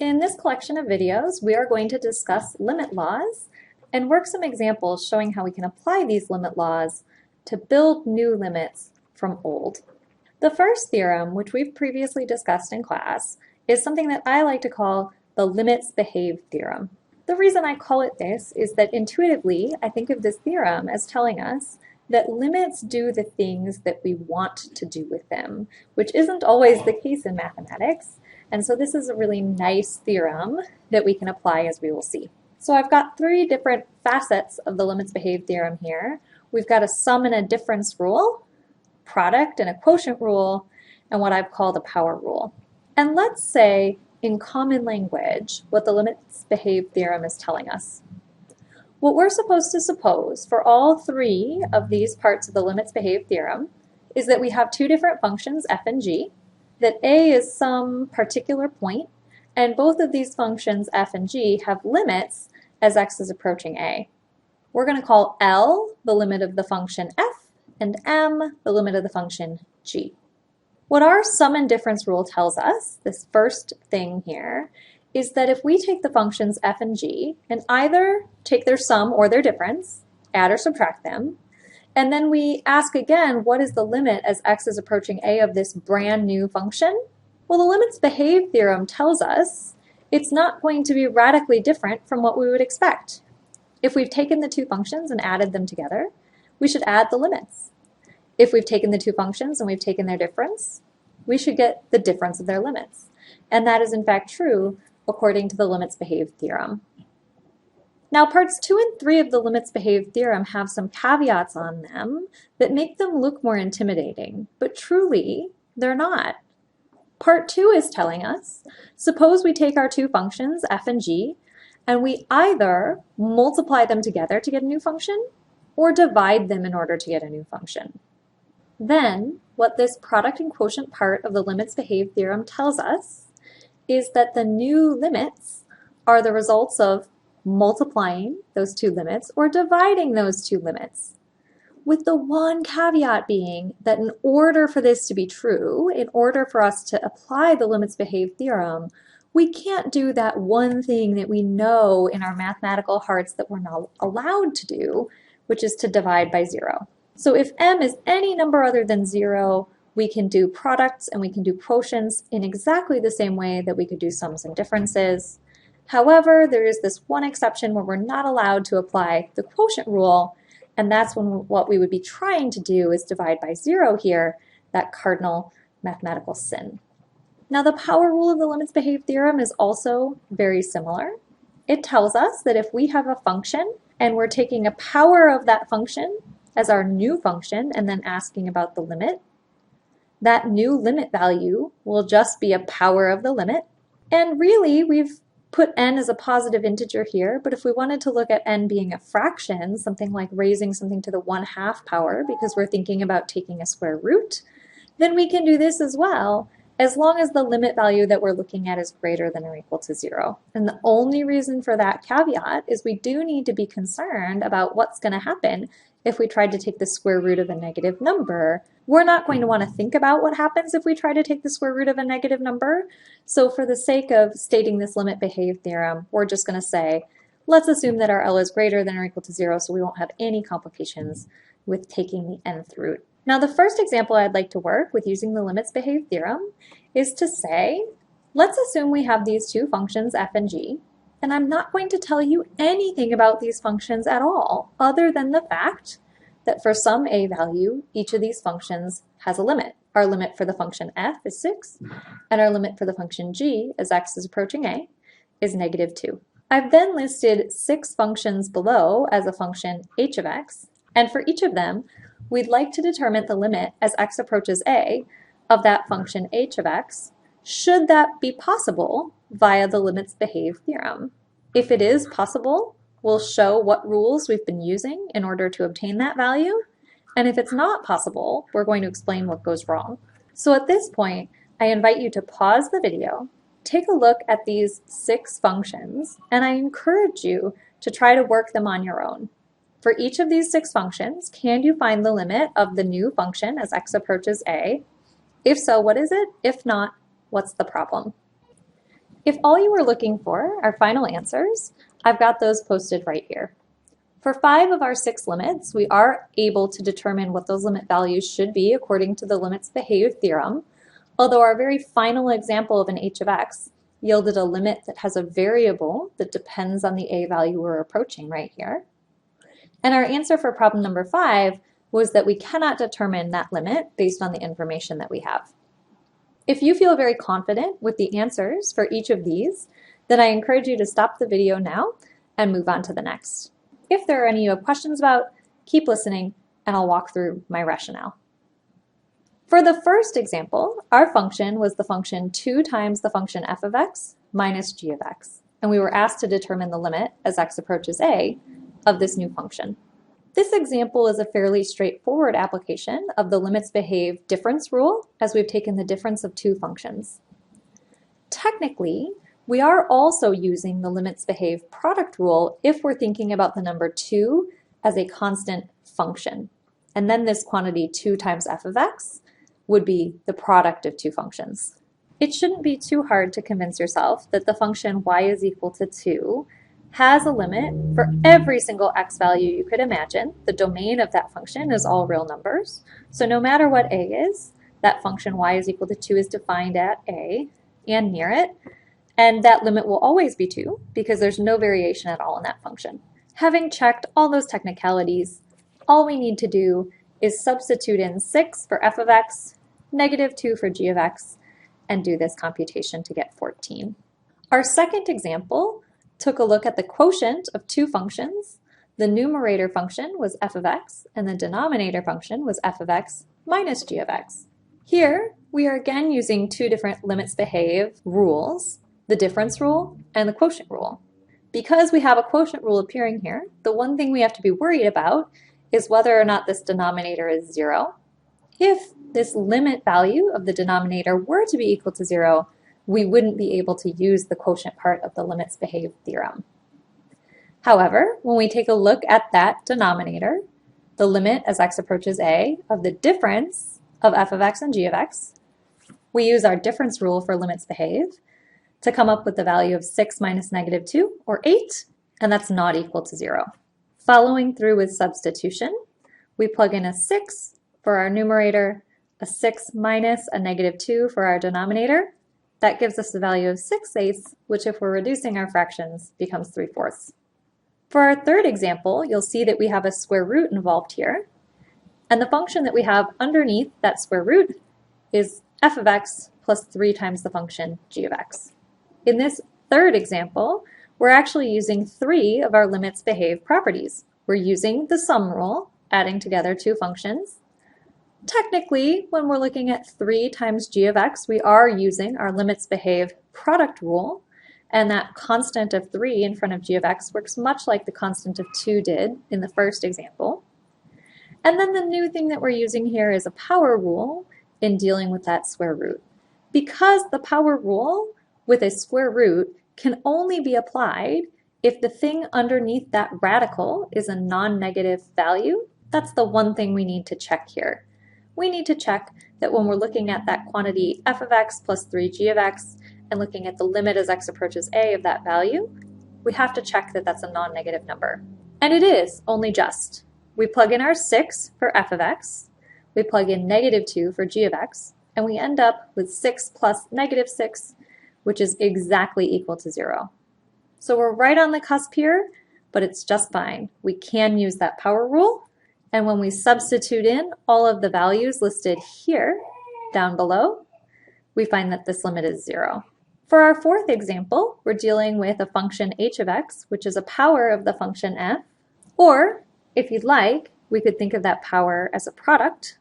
In this collection of videos, we are going to discuss limit laws and work some examples showing how we can apply these limit laws to build new limits from old. The first theorem, which we've previously discussed in class, is something that I like to call the limits behave theorem. The reason I call it this is that intuitively, I think of this theorem as telling us that limits do the things that we want to do with them, which isn't always the case in mathematics. And so this is a really nice theorem that we can apply, as we will see. So I've got three different facets of the limits behave theorem here. We've got a sum and a difference rule, product and a quotient rule, and what I've called a power rule. And let's say, in common language, what the limits behave theorem is telling us. What we're supposed to suppose for all three of these parts of the limits behave theorem is that we have two different functions, f and g, that a is some particular point, and both of these functions, f and g, have limits as x is approaching a. We're going to call L the limit of the function f, and m the limit of the function g. What our sum and difference rule tells us, this first thing here, is that if we take the functions f and g and either take their sum or their difference, add or subtract them, and then we ask again, what is the limit as x is approaching a of this brand new function? Well, the limits behave theorem tells us it's not going to be radically different from what we would expect. If we've taken the two functions and added them together, we should add the limits. If we've taken the two functions and we've taken their difference, we should get the difference of their limits. And that is in fact true according to the limits behave theorem. Now, parts 2 and 3 of the limits behave theorem have some caveats on them that make them look more intimidating, but truly, they're not. Part 2 is telling us, suppose we take our two functions, f and g, and we either multiply them together to get a new function, or divide them in order to get a new function. Then, what this product and quotient part of the limits behave theorem tells us is that the new limits are the results of multiplying those two limits or dividing those two limits, with the one caveat being that in order for this to be true, in order for us to apply the limits behave theorem, we can't do that one thing that we know in our mathematical hearts that we're not allowed to do, which is to divide by 0. So if m is any number other than 0, we can do products and we can do quotients in exactly the same way that we could do sums and differences. However, there is this one exception where we're not allowed to apply the quotient rule, and that's when what we would be trying to do is divide by 0 here, that cardinal mathematical sin. Now, the power rule of the limits behave theorem is also very similar. It tells us that if we have a function and we're taking a power of that function as our new function and then asking about the limit, that new limit value will just be a power of the limit. And really, we've put n as a positive integer here, but if we wanted to look at n being a fraction, something like raising something to the 1/2 power because we're thinking about taking a square root, then we can do this as well, as long as the limit value that we're looking at is greater than or equal to 0. And the only reason for that caveat is we do need to be concerned about what's going to happen if we tried to take the square root of a negative number. We're not going to want to think about what happens if we try to take the square root of a negative number. So for the sake of stating this limit behave theorem, we're just going to say, let's assume that our L is greater than or equal to 0, so we won't have any complications with taking the nth root. Now, the first example I'd like to work with using the limits behave theorem is to say, let's assume we have these two functions, f and g, and I'm not going to tell you anything about these functions at all, other than the fact that for some a value, each of these functions has a limit. Our limit for the function f is 6, and our limit for the function g, as x is approaching a, is -2. I've then listed 6 functions below as a function h of x, and for each of them, we'd like to determine the limit as x approaches a of that function h of x, should that be possible via the limits behave theorem. If it is possible, we'll show what rules we've been using in order to obtain that value, and if it's not possible, we're going to explain what goes wrong. So at this point, I invite you to pause the video, take a look at these 6 functions, and I encourage you to try to work them on your own. For each of these 6 functions, can you find the limit of the new function as x approaches a? If so, what is it? If not, what's the problem? If all you were looking for are final answers, I've got those posted right here. For 5 of our 6 limits, we are able to determine what those limit values should be according to the limits behave theorem, although our very final example of an h of x yielded a limit that has a variable that depends on the a value we're approaching right here. And our answer for problem number 5 was that we cannot determine that limit based on the information that we have. If you feel very confident with the answers for each of these, then I encourage you to stop the video now and move on to the next. If there are any you have questions about, keep listening and I'll walk through my rationale. For the first example, our function was the function 2 times the function f of x minus g of x, and we were asked to determine the limit as x approaches a of this new function. This example is a fairly straightforward application of the limits behave difference rule, as we've taken the difference of 2 functions. Technically, we are also using the limits behave product rule if we're thinking about the number 2 as a constant function. And then this quantity 2 times f of x would be the product of 2 functions. It shouldn't be too hard to convince yourself that the function y is equal to 2 has a limit for every single x value you could imagine. The domain of that function is all real numbers. So no matter what a is, that function y is equal to 2 is defined at a and near it. And that limit will always be 2 because there's no variation at all in that function. Having checked all those technicalities, all we need to do is substitute in 6 for f of x, negative 2 for g of x, and do this computation to get 14. Our second example took a look at the quotient of 2 functions. The numerator function was f of x, and the denominator function was f of x minus g of x. Here, we are again using 2 different limits behave rules, the difference rule and the quotient rule. Because we have a quotient rule appearing here, the one thing we have to be worried about is whether or not this denominator is 0. If this limit value of the denominator were to be equal to 0, we wouldn't be able to use the quotient part of the limits behave theorem. However, when we take a look at that denominator, the limit as x approaches a of the difference of f of x and g of x, we use our difference rule for limits behave to come up with the value of 6 minus negative 2, or 8, and that's not equal to 0. Following through with substitution, we plug in a 6 for our numerator, a 6 minus a negative 2 for our denominator. That gives us the value of 6/8, which if we're reducing our fractions becomes 3/4. For our third example, you'll see that we have a square root involved here, and the function that we have underneath that square root is f of x plus 3 times the function g of x. In this third example, we're actually using 3 of our limits behave properties. We're using the sum rule, adding together 2 functions. Technically, when we're looking at 3 times g of x, we are using our limits behave product rule, and that constant of 3 in front of g of x works much like the constant of 2 did in the first example. And then the new thing that we're using here is a power rule in dealing with that square root. Because the power rule with a square root can only be applied if the thing underneath that radical is a non-negative value, that's the one thing we need to check here. We need to check that when we're looking at that quantity f of x plus 3g of x and looking at the limit as x approaches a of that value, we have to check that that's a non-negative number. And it is, only just. We plug in our 6 for f of x, we plug in negative 2 for g of x, and we end up with 6 plus negative 6, which is exactly equal to 0. So we're right on the cusp here, but it's just fine. We can use that power rule, and when we substitute in all of the values listed here, down below, we find that this limit is 0. For our fourth example, we're dealing with a function h of x, which is a power of the function f, or if you'd like, we could think of that power as a product,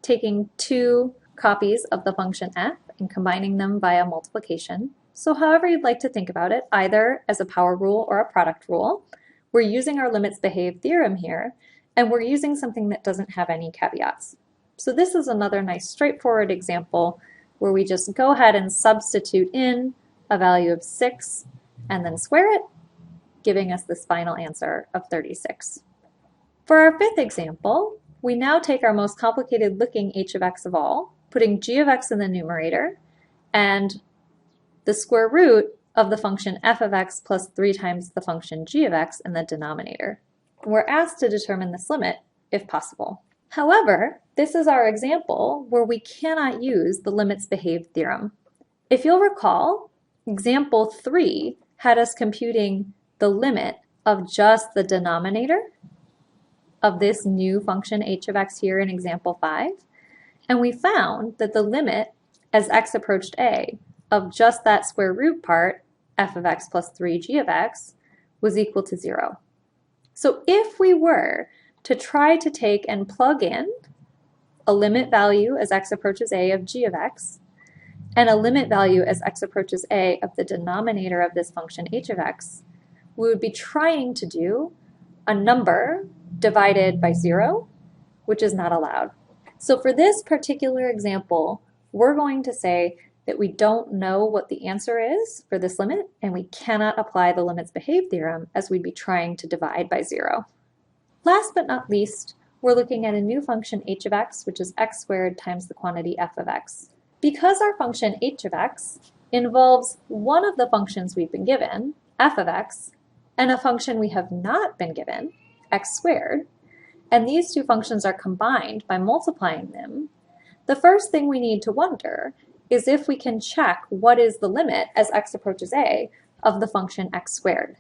taking 2 copies of the function f and combining them via multiplication. So however you'd like to think about it, either as a power rule or a product rule, we're using our limits behave theorem here, and we're using something that doesn't have any caveats. So this is another nice straightforward example where we just go ahead and substitute in a value of 6 and then square it, giving us this final answer of 36. For our fifth example, we now take our most complicated looking h of x of all, putting g of x in the numerator and the square root of the function f of x plus 3 times the function g of x in the denominator. We're asked to determine this limit if possible. However, this is our example where we cannot use the limits behave theorem. If you'll recall, example 3 had us computing the limit of just the denominator of this new function h of x here in example 5, and we found that the limit as x approached a of just that square root part, f of x plus 3g of x, was equal to 0. So if we were to try to take and plug in a limit value as x approaches a of g of x, and a limit value as x approaches a of the denominator of this function h of x, we would be trying to do a number divided by 0, which is not allowed. So for this particular example, we're going to say that we don't know what the answer is for this limit, and we cannot apply the limits behave theorem as we'd be trying to divide by 0. Last but not least, we're looking at a new function h of x, which is x squared times the quantity f of x. Because our function h of x involves one of the functions we've been given, f of x, and a function we have not been given, x squared, and these two functions are combined by multiplying them, the first thing we need to wonder is if we can check what is the limit as x approaches a of the function x squared.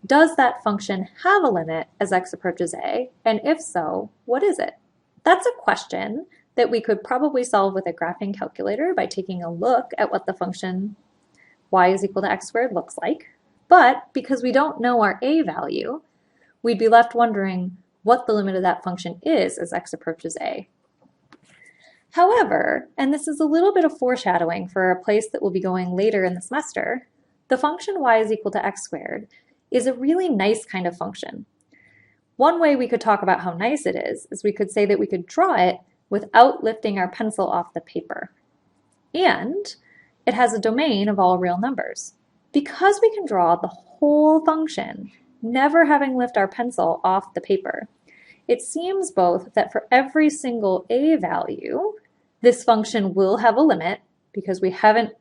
Does that function have a limit as x approaches a, and if so, what is it? That's a question that we could probably solve with a graphing calculator by taking a look at what the function y is equal to x squared looks like. But because we don't know our a value, we'd be left wondering what the limit of that function is as x approaches a. However, and this is a little bit of foreshadowing for a place that we'll be going later in the semester, the function y is equal to x squared is a really nice kind of function. One way we could talk about how nice it is we could say that we could draw it without lifting our pencil off the paper. And it has a domain of all real numbers. Because we can draw the whole function, never having lifted our pencil off the paper, it seems both that for every single a value, this function will have a limit because we haven't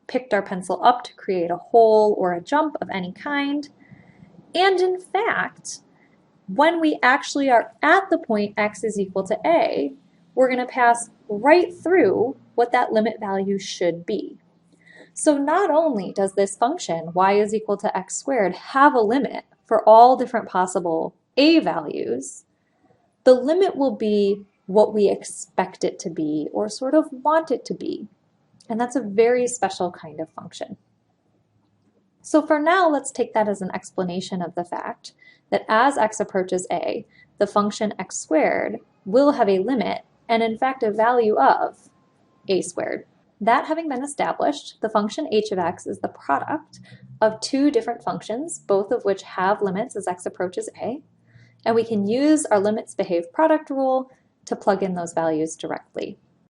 picked our pencil up to create a hole or a jump of any kind. And in fact, when we actually are at the point x is equal to a, we're going to pass right through what that limit value should be. So not only does this function y is equal to x squared have a limit for all different possible a values, the limit will be what we expect it to be or sort of want it to be. And that's a very special kind of function. So for now, let's take that as an explanation of the fact that as x approaches a, the function x squared will have a limit and in fact a value of a squared. That having been established, the function h of x is the product of two different functions, both of which have limits as x approaches a, and we can use our limits behave product rule to plug in those values directly.